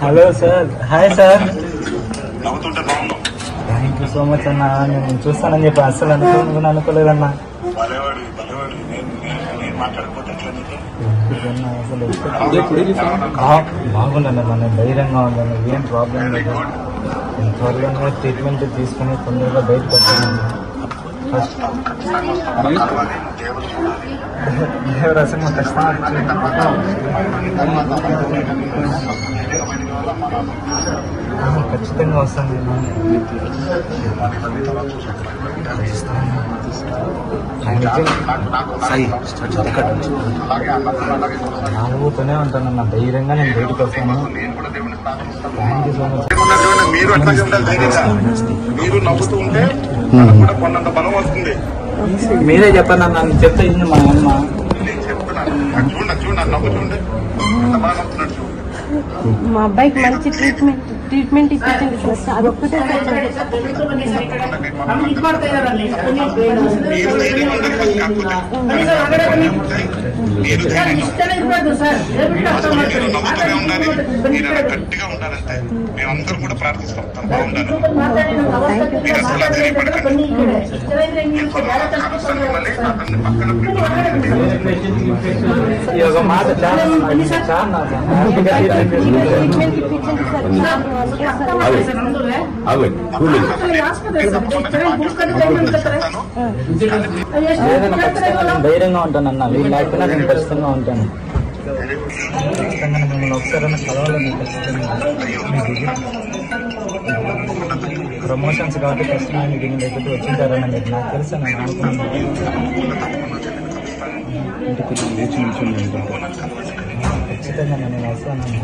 Hello sir, hi sir. Thank you so much అన్న. నేను చూస్తానని చెప్పి అసలు అనుకోలేదన్నా. బాగుండన్న, నేను ధైర్యంగా ఉందన్న, ఏం ప్రాబ్లం లేదు. నేను త్వరగానే ట్రీట్మెంట్ తీసుకుని తొందరగా బయటకు వచ్చాను. ఫస్ట్ దేవరాశి ఖచ్చితంగా వస్తాను. నాలుగుతూనే ఉంటానన్న, ధైర్యంగా నేను బయటకు వస్తాను. Thank you so much. మీరు అట్లాగే ఉండాలి, ధైర్యంగా మీరు నవ్వుతూ ఉంటే కూడా కొన్నంత బలం వస్తుంది. మీరే చెప్పండి అన్న, చెప్తే ఇన్ని మా అమ్మ. నేను చెప్తున్నాను, చూడండి నవ్వు చూడండి, ఎంత బాగా నవ్వుతున్నాడు చూడండి. మా అబ్బాయికి మంచి ట్రీట్మెంట్ ఇప్పించండి సార్. అదొక్కటే మీరు ధైర్యంగా ఉండాలి, నవ్వుతూనే ఉండాలి, మీరు అలా గట్టిగా ఉండాలంటే మేమందరం కూడా ప్రార్థిస్తాం తప్ప ఉండాలి. మీరు అసలు ధైర్యపడకండి. ఒక మాట చాలా ట్రీట్మెంట్ ఇప్పించండి సార్. ధైర్యంగా ఉంటానన్న, వీళ్ళు లేకపోయినా నేను ఖచ్చితంగా ఉంటాను. ఖచ్చితంగా మిమ్మల్ని ఒకసారైనా కలవాలని ప్రమోషన్స్ కాబట్టి ఖచ్చితంగా మీకు దీని దగ్గరికి వచ్చింటారని మీకు నాకు తెలుసు. నేను అనుకున్నాను ఖచ్చితంగా నేను వస్తానన్నా.